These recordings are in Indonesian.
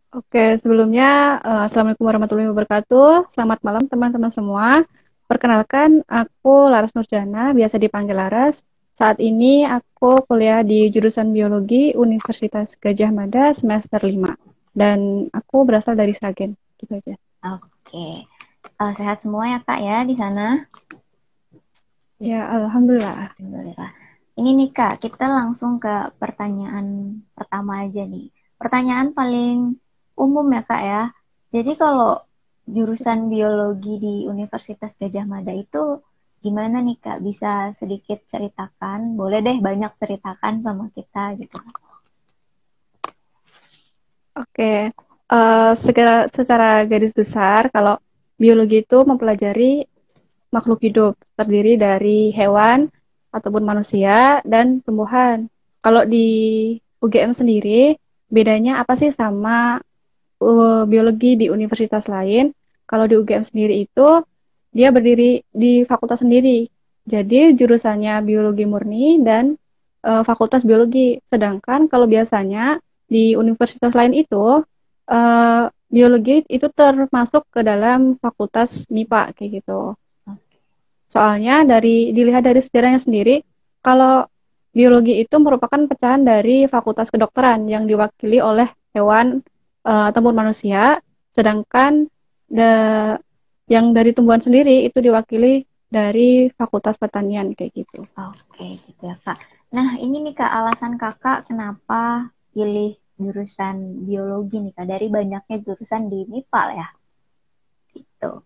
Oke, sebelumnya Assalamualaikum warahmatullahi wabarakatuh. Selamat malam teman-teman semua. Perkenalkan, aku Laras Nurjana, biasa dipanggil Laras. Saat ini aku kuliah di jurusan Biologi Universitas Gadjah Mada semester 5. Dan aku berasal dari Sragen. Gitu aja. Oke. Sehat semua ya Kak ya di sana. Ya, Alhamdulillah. Alhamdulillah. Ini nih Kak, kita langsung ke pertanyaan pertama aja nih. Pertanyaan paling umum ya Kak ya. Jadi kalau jurusan biologi di Universitas Gadjah Mada itu gimana nih Kak? Bisa sedikit ceritakan? Boleh deh banyak ceritakan sama kita gitu. Oke, secara garis besar, kalau biologi itu mempelajari makhluk hidup, terdiri dari hewan ataupun manusia dan tumbuhan. Kalau di UGM sendiri, bedanya apa sih sama biologi di universitas lain? Kalau di UGM sendiri itu, dia berdiri di fakultas sendiri. Jadi jurusannya biologi murni dan fakultas biologi. Sedangkan kalau biasanya di universitas lain itu, biologi itu termasuk ke dalam fakultas MIPA kayak gitu. Soalnya dilihat dari sejarahnya sendiri, kalau biologi itu merupakan pecahan dari Fakultas Kedokteran yang diwakili oleh hewan ataupun manusia, sedangkan da- yang dari tumbuhan sendiri itu diwakili dari Fakultas Pertanian kayak gitu. Oke, gitu ya Kak. Nah, ini nih Kak, alasan Kakak kenapa pilih jurusan biologi nih Kak, dari banyaknya jurusan di MIPA ya, gitu.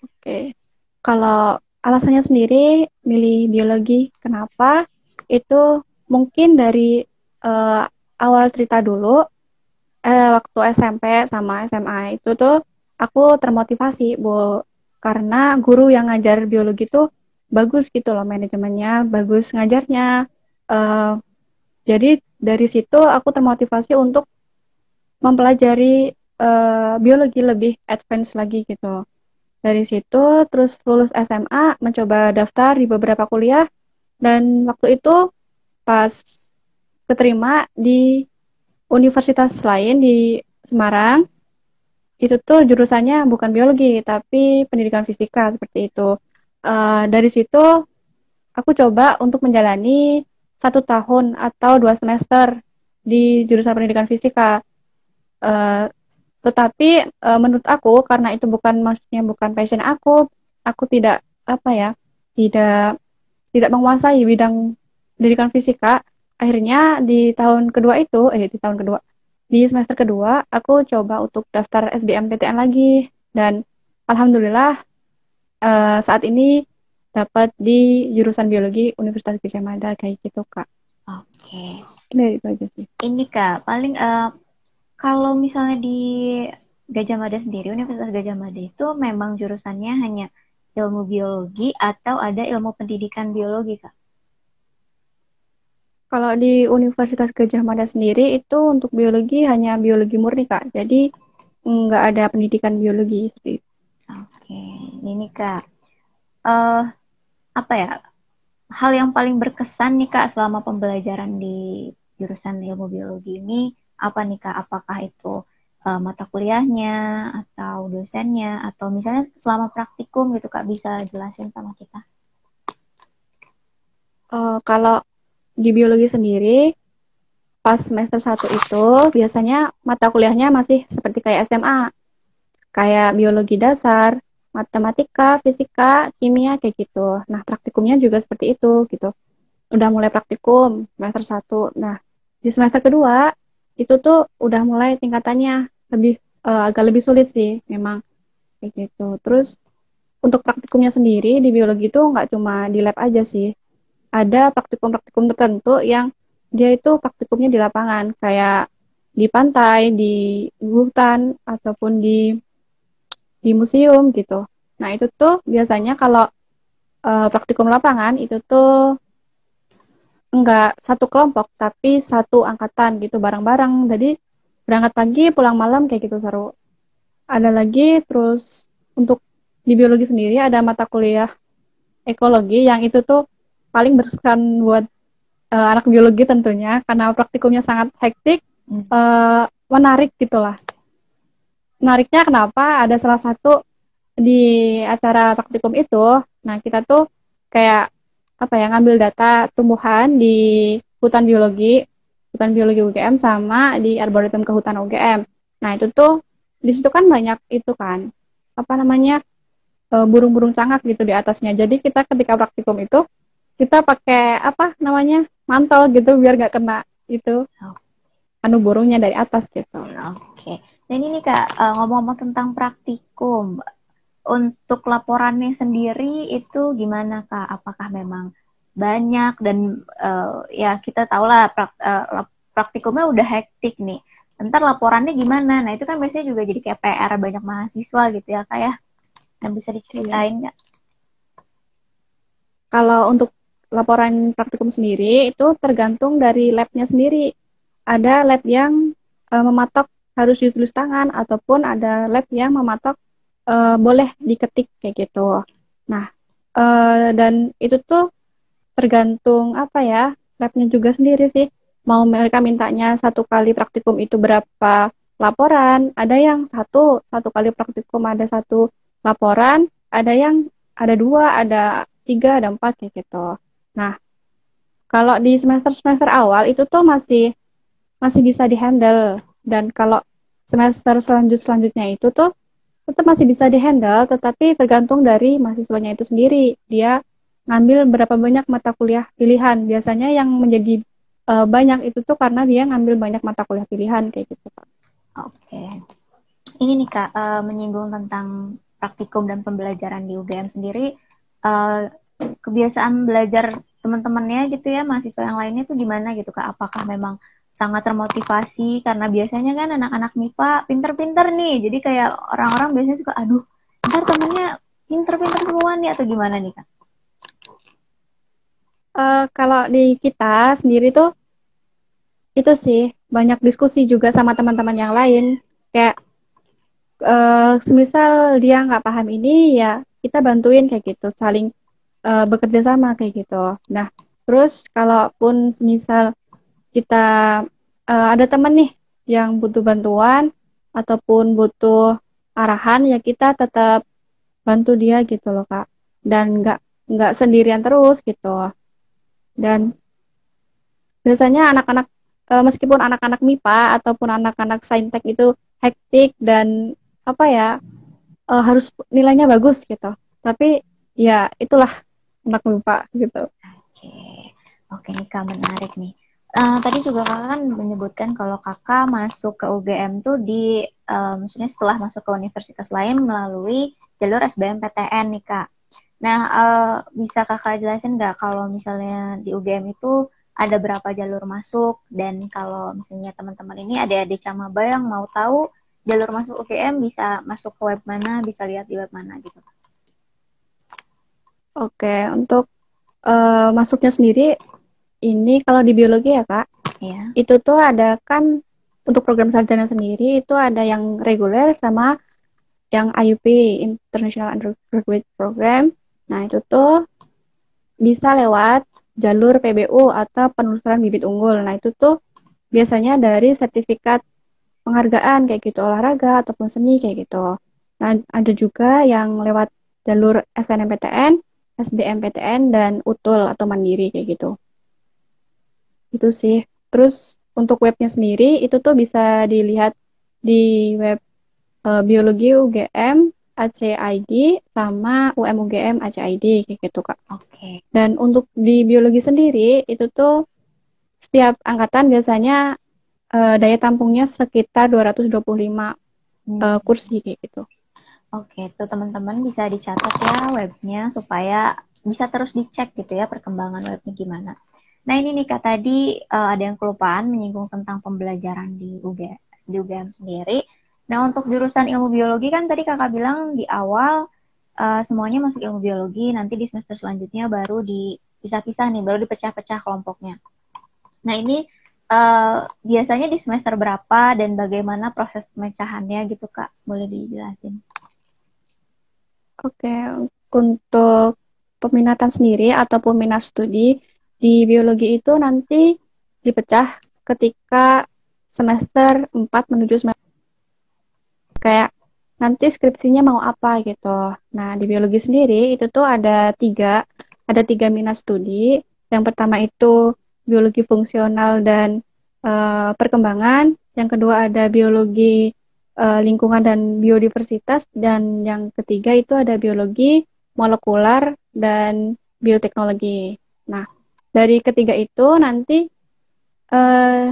Oke, kalau alasannya sendiri milih biologi, kenapa? Itu mungkin dari eh, awal cerita dulu. Waktu SMP sama SMA itu tuh aku termotivasi, Bu, karena guru yang ngajar biologi tuh bagus gitu loh, manajemennya bagus ngajarnya. Eh, jadi dari situ aku termotivasi untuk mempelajari biologi lebih advance lagi gitu. Dari situ terus lulus SMA mencoba daftar di beberapa kuliah dan waktu itu pas keterima di universitas lain di Semarang. Itu tuh jurusannya bukan biologi, tapi pendidikan fisika seperti itu. Dari situ aku coba untuk menjalani 1 tahun atau 2 semester di jurusan pendidikan fisika. Eh, tetapi menurut aku karena itu bukan maksudnya bukan passion aku tidak apa ya, tidak tidak menguasai bidang pendidikan fisika. Akhirnya di tahun kedua, di semester kedua, aku coba untuk daftar SBMPTN lagi. Dan Alhamdulillah saat ini dapat di jurusan biologi Universitas Gadjah Mada kayak gitu, Kak. Oke. Ini itu aja sih. Ini Kak, paling kalau misalnya di Gajah Mada sendiri, Universitas Gajah Mada itu memang jurusannya hanya ilmu biologi atau ada ilmu pendidikan biologi Kak? Kalau di Universitas Gadjah Mada sendiri itu untuk biologi hanya biologi murni, Kak. Jadi nggak ada pendidikan biologi seperti itu. Oke, ini Kak. eh Apa ya, hal yang paling berkesan nih Kak selama pembelajaran di jurusan ilmu biologi ini apa nih Kak? Apakah itu mata kuliahnya atau dosennya atau misalnya selama praktikum gitu Kak, bisa jelasin sama kita? Kalau di biologi sendiri, pas semester 1 itu biasanya mata kuliahnya masih seperti kayak SMA, kayak biologi dasar, matematika, fisika, kimia, kayak gitu. Nah, praktikumnya juga seperti itu, gitu. Udah mulai praktikum semester 1. Nah, di semester kedua, itu tuh udah mulai tingkatannya agak lebih sulit sih, memang, kayak gitu. Terus, untuk praktikumnya sendiri di biologi itu nggak cuma di lab aja sih. Ada praktikum-praktikum tertentu yang dia itu praktikumnya di lapangan, kayak di pantai, di hutan, ataupun di museum gitu. Nah, itu tuh biasanya kalau praktikum lapangan itu tuh enggak satu kelompok, tapi satu angkatan gitu bareng-bareng. Jadi berangkat pagi, pulang malam kayak gitu seru. Ada lagi terus untuk di biologi sendiri ada mata kuliah ekologi yang itu tuh paling berkesan buat anak biologi tentunya karena praktikumnya sangat hektik. Hmm. menarik gitulah. Menariknya kenapa? Ada salah satu di acara praktikum itu, nah kita tuh kayak apa ya, ngambil data tumbuhan di hutan biologi UGM sama di arboretum kehutan UGM. Nah itu tuh di situ kan banyak itu kan apa namanya burung-burung cangak gitu di atasnya. Jadi kita ketika praktikum itu kita pakai apa namanya mantel gitu biar nggak kena itu anu burungnya dari atas gitu. Oke. Dan ini Kak, ngomong-ngomong tentang praktikum, untuk laporannya sendiri itu gimana Kak? Apakah memang banyak dan ya kita tahulah praktikumnya udah hektik nih. Ntar laporannya gimana? Nah itu kan biasanya juga jadi kayak PR banyak mahasiswa gitu ya Kak ya. Yang bisa Iya. diceritain nggak? Kalau untuk laporan praktikum sendiri itu tergantung dari labnya sendiri. Ada lab yang mematok harus ditulis tangan ataupun ada lab yang mematok boleh diketik kayak gitu. Nah, dan itu tuh tergantung apa ya, labnya juga sendiri sih. Mau mereka mintanya satu kali praktikum itu berapa laporan? Ada yang satu kali praktikum ada satu laporan, ada yang ada dua, ada tiga, ada empat kayak gitu. Nah, kalau di semester-semester awal itu tuh masih masih bisa dihandle dan kalau semester selanjutnya itu tuh tetap masih bisa dihandle, tetapi tergantung dari mahasiswanya itu sendiri. Dia ngambil berapa banyak mata kuliah pilihan. Biasanya yang menjadi banyak itu tuh karena dia ngambil banyak mata kuliah pilihan kayak gitu, Pak. Oke. Ini nih Kak, menyinggung tentang praktikum dan pembelajaran di UGM sendiri, kebiasaan belajar teman-temannya gitu ya, mahasiswa yang lainnya tuh gimana gitu Kak? Apakah memang sangat termotivasi? Karena biasanya kan anak-anak MIPA pinter-pinter nih, jadi kayak orang-orang biasanya suka, aduh, ntar temennya pinter-pinter semua nih, atau gimana nih Kak? Kalau di kita sendiri tuh itu sih banyak diskusi juga sama teman-teman yang lain. Kayak semisal dia nggak paham ini ya kita bantuin kayak gitu, saling bekerja sama kayak gitu. Nah, terus kalaupun semisal kita ada teman nih yang butuh bantuan ataupun butuh arahan ya kita tetap bantu dia gitu loh Kak, dan nggak sendirian terus gitu. Dan biasanya anak-anak meskipun anak-anak MIPA ataupun anak-anak saintek itu hektik dan apa ya harus nilainya bagus gitu, tapi ya itulah anak MIPA gitu. Oke, oke nih Kak, menarik nih. Tadi juga kakak kan menyebutkan kalau kakak masuk ke UGM tuh maksudnya setelah masuk ke universitas lain melalui jalur SBMPTN nih Kak. Nah, bisa kakak jelasin nggak kalau misalnya di UGM itu ada berapa jalur masuk dan kalau misalnya teman-teman ini ada Camaba yang mau tahu jalur masuk UGM bisa masuk ke web mana, bisa lihat di web mana gitu. Oke, untuk masuknya sendiri ini kalau di biologi ya Kak, Ya. itu tuh ada kan untuk program sarjana sendiri itu ada yang reguler sama yang IUP, International Undergraduate Program. Nah, itu tuh bisa lewat jalur PBU atau penelusuran bibit unggul. Nah, itu tuh biasanya dari sertifikat penghargaan kayak gitu, olahraga ataupun seni kayak gitu. Nah, ada juga yang lewat jalur SNMPTN, SBMPTN, dan UTUL atau Mandiri kayak gitu. Itu sih. Terus untuk webnya sendiri itu tuh bisa dilihat di web Biologi UGM ACID sama UM UGM ACID kayak gitu Kak. Oke. Dan untuk di biologi sendiri itu tuh setiap angkatan biasanya daya tampungnya sekitar 225 kursi kayak gitu. Oke, tuh teman-teman bisa dicatat ya webnya supaya bisa terus dicek gitu ya perkembangan webnya gimana. Nah ini nih Kak, tadi ada yang kelupaan menyinggung tentang pembelajaran di UGM sendiri. Nah untuk jurusan ilmu biologi kan tadi Kakak bilang di awal semuanya masuk ilmu biologi, nanti di semester selanjutnya baru dipisah-pisah nih, baru dipecah-pecah kelompoknya. Nah ini biasanya di semester berapa dan bagaimana proses pemecahannya gitu Kak, boleh dijelasin? Oke, untuk peminatan sendiri ataupun minat studi di biologi itu nanti dipecah ketika semester 4 menuju semester kayak nanti skripsinya mau apa gitu. Nah, di biologi sendiri itu tuh ada tiga minat studi. Yang pertama itu biologi fungsional dan perkembangan. Yang kedua ada biologi lingkungan dan biodiversitas. Dan yang ketiga itu ada biologi molekular dan bioteknologi. Nah, dari ketiga itu nanti eh,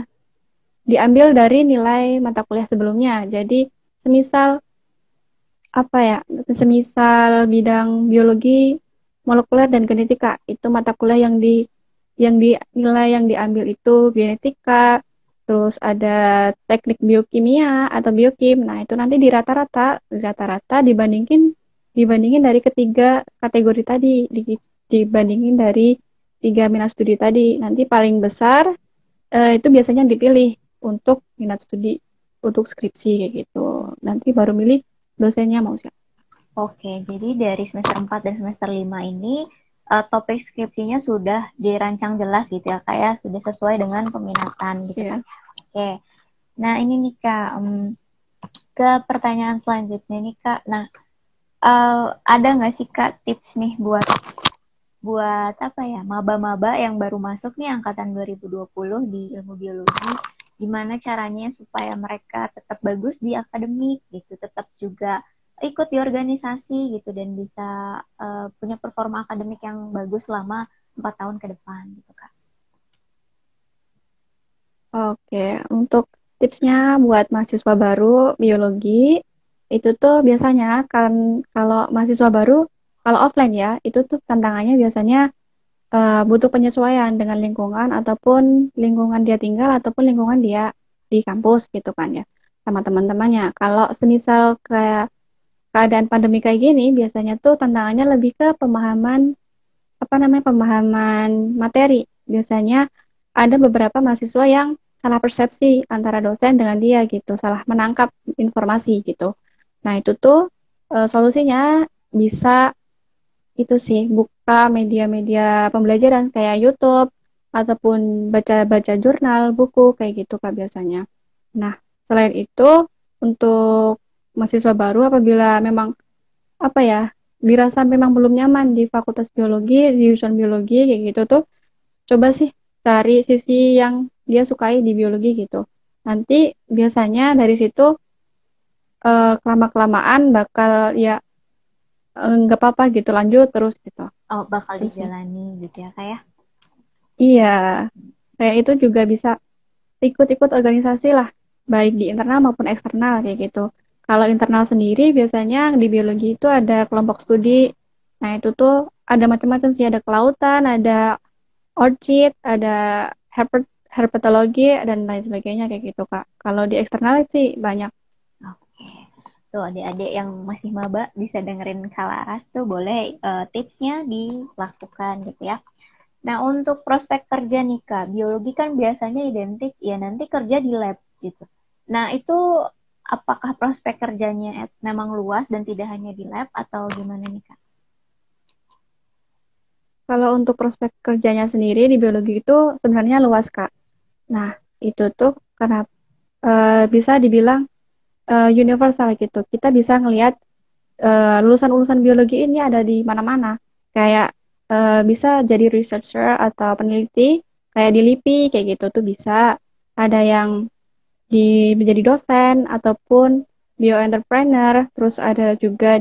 diambil dari nilai mata kuliah sebelumnya. Jadi, semisal apa ya, semisal bidang biologi molekuler dan genetika itu mata kuliah yang di nilai yang diambil itu genetika, terus ada teknik biokimia atau biokim. Nah, itu nanti di rata-rata dibandingin dari ketiga kategori tadi, dibandingin dari tiga minat studi tadi. Nanti paling besar itu biasanya dipilih untuk minat studi untuk skripsi kayak gitu. Nanti baru milih dosennya mau siapa. Oke, jadi dari semester 4 dan semester 5 ini topik skripsinya sudah dirancang jelas gitu ya, kayak sudah sesuai dengan peminatan gitu kan. Iya. Oke. Nah, ini nih Kak, ke pertanyaan selanjutnya nih Kak. Nah, ada nggak sih Kak tips nih buat buat apa ya, maba-maba yang baru masuk nih angkatan 2020 di ilmu biologi, gimana caranya supaya mereka tetap bagus di akademik gitu, tetap juga ikut di organisasi gitu dan bisa punya performa akademik yang bagus selama 4 tahun ke depan gitu Kak. Oke, untuk tipsnya buat mahasiswa baru biologi itu tuh biasanya kan kalau mahasiswa baru kalau offline ya itu tuh tantangannya biasanya butuh penyesuaian dengan lingkungan ataupun lingkungan dia tinggal ataupun lingkungan dia di kampus gitu kan ya sama teman-temannya. Kalau semisal kayak keadaan pandemi kayak gini biasanya tuh tantangannya lebih ke pemahaman apa namanya pemahaman materi. Biasanya ada beberapa mahasiswa yang salah persepsi antara dosen dengan dia gitu, salah menangkap informasi gitu. Nah, itu tuh solusinya bisa itu sih buka media-media pembelajaran kayak YouTube ataupun baca-baca jurnal, buku kayak gitu Kak biasanya. Nah, selain itu untuk mahasiswa baru apabila memang apa ya dirasa memang belum nyaman di fakultas biologi di jurusan biologi kayak gitu tuh coba sih cari sisi yang dia sukai di biologi gitu nanti biasanya dari situ kelama kelamaan bakal ya nggak apa-apa gitu lanjut terus gitu Oh, bakal terus sih dijalani gitu ya Kak ya. iya kayak itu juga bisa ikut-ikut organisasi lah baik di internal maupun eksternal kayak gitu kalau internal sendiri biasanya di biologi itu ada kelompok studi. Nah, itu tuh ada macam-macam sih, ada kelautan, ada orchid, ada herpetologi, dan lain sebagainya kayak gitu, Kak. Kalau di eksternal sih banyak. Oke. Tuh adik-adik yang masih maba bisa dengerin Kalaras tuh boleh tipsnya dilakukan gitu ya. Nah, untuk prospek kerja nih Kak, biologi kan biasanya identik ya nanti kerja di lab gitu. Nah, itu apakah prospek kerjanya memang luas dan tidak hanya di lab atau gimana nih Kak? Kalau untuk prospek kerjanya sendiri di biologi itu sebenarnya luas, Kak. Nah, itu tuh karena bisa dibilang universal gitu. Kita bisa ngelihat lulusan-lulusan biologi ini ada di mana-mana. Kayak bisa jadi researcher atau peneliti, kayak di LIPI, kayak gitu tuh bisa. Ada yang menjadi dosen ataupun bioentrepreneur, terus ada juga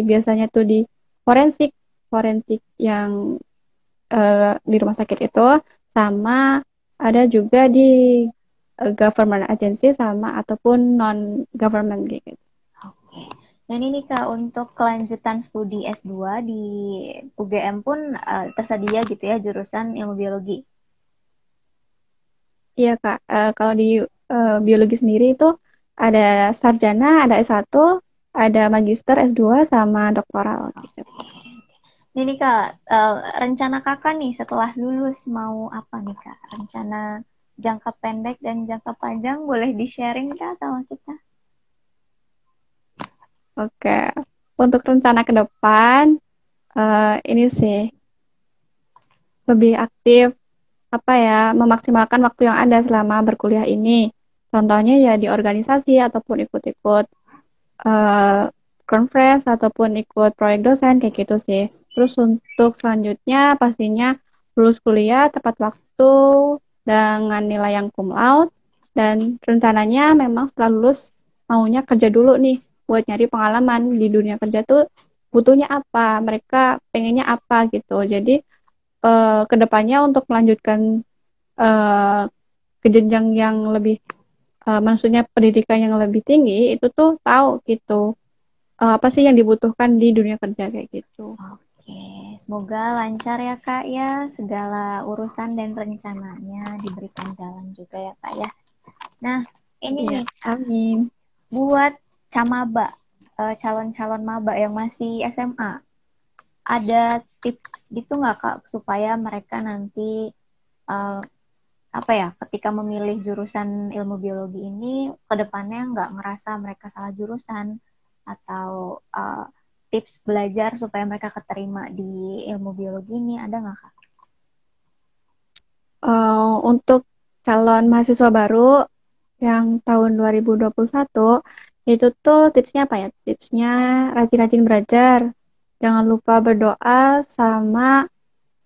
biasanya tuh di forensik, forensik yang di rumah sakit itu, sama ada juga di government agency sama ataupun non government gitu. Oke. Dan ini Kak, untuk kelanjutan studi S2 di UGM pun tersedia gitu ya jurusan ilmu biologi. Iya Kak, kalau di biologi sendiri itu ada sarjana, ada S1, ada magister S2 sama doktoral gitu. Ini Kak, rencana Kakak nih setelah lulus mau apa nih Kak? Rencana jangka pendek dan jangka panjang boleh di-sharing Kak sama kita? Oke, untuk rencana ke depan ini sih lebih aktif apa ya memaksimalkan waktu yang ada selama berkuliah ini. Contohnya ya di organisasi ataupun ikut-ikut eh, conference ataupun ikut proyek dosen kayak gitu sih. Terus untuk selanjutnya pastinya lulus kuliah tepat waktu dengan nilai yang cum laude dan rencananya memang setelah lulus maunya kerja dulu nih buat nyari pengalaman di dunia kerja tuh butuhnya apa, mereka pengennya apa gitu. Jadi kedepannya untuk melanjutkan eh, ke jenjang yang lebih maksudnya pendidikan yang lebih tinggi itu tuh tahu gitu apa sih yang dibutuhkan di dunia kerja kayak gitu. Oke, semoga lancar ya Kak ya, segala urusan dan rencananya diberikan jalan juga ya Kak ya. Nah, ini Iya, nih amin. buat camaba, calon-calon maba yang masih SMA, ada tips gitu nggak Kak supaya mereka nanti eh, apa ya, ketika memilih jurusan ilmu biologi ini ke depannya nggak ngerasa mereka salah jurusan atau tips belajar supaya mereka keterima di ilmu biologi ini ada nggak Kak? Untuk calon mahasiswa baru yang tahun 2021 itu tuh tipsnya apa ya? Tipsnya rajin-rajin belajar, jangan lupa berdoa sama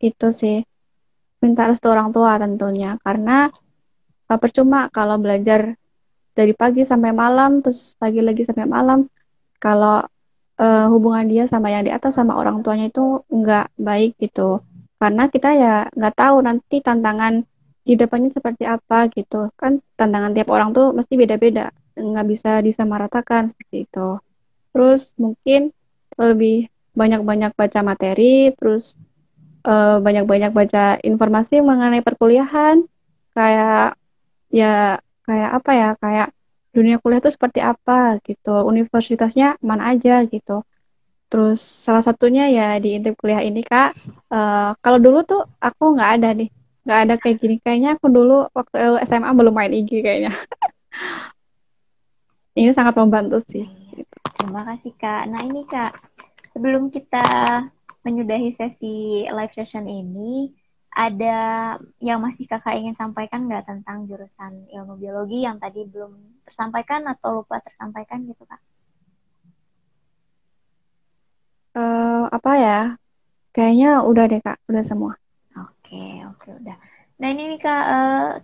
itu sih minta restu orang tua tentunya karena percuma kalau belajar dari pagi sampai malam terus pagi lagi sampai malam kalau hubungan dia sama yang di atas sama orang tuanya itu nggak baik gitu karena kita ya nggak tahu nanti tantangan di depannya seperti apa gitu kan tantangan tiap orang tuh mesti beda-beda nggak bisa disamaratakan seperti itu terus mungkin lebih banyak-banyak baca materi terus banyak-banyak baca informasi mengenai perkuliahan kayak ya kayak apa ya kayak dunia kuliah itu seperti apa gitu universitasnya mana aja gitu terus salah satunya ya di intip kuliah ini kak kalau dulu tuh aku nggak ada kayak gini kayaknya aku dulu waktu SMA belum main IG kayaknya ini sangat membantu sih Iya. gitu. Terima kasih Kak. Nah ini Kak, sebelum kita menyudahi sesi live session ini, ada yang masih Kakak ingin sampaikan nggak tentang jurusan ilmu biologi yang tadi belum tersampaikan atau lupa tersampaikan gitu Kak? Apa ya kayaknya udah deh kak udah semua. Oke, oke udah. Nah ini nih Kak,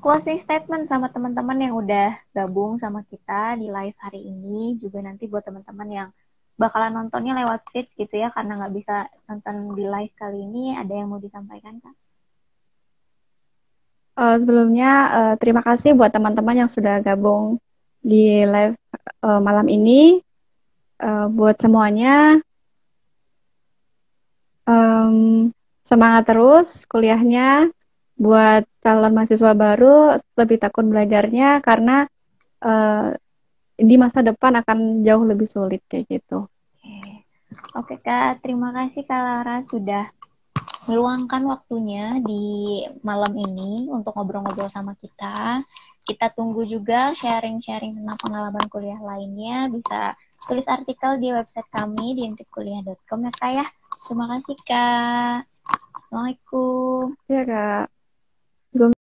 closing statement sama teman-teman yang udah gabung sama kita di live hari ini. Juga nanti buat teman-teman yang bakalan nontonnya lewat feeds gitu ya, karena nggak bisa nonton di live kali ini, ada yang mau disampaikan Kak? Sebelumnya terima kasih buat teman-teman yang sudah gabung di live malam ini. Buat semuanya, em, semangat terus kuliahnya. Buat calon mahasiswa baru, lebih tekun belajarnya karena eh, di masa depan akan jauh lebih sulit kayak gitu. Oke, oke Kak, terima kasih Kak Lara sudah meluangkan waktunya di malam ini untuk ngobrol-ngobrol sama kita. Kita tunggu juga sharing-sharing tentang pengalaman kuliah lainnya. Bisa tulis artikel di website kami di intipkuliah.com ya Kak ya. Terima kasih Kak. Assalamualaikum. Ya, Kak.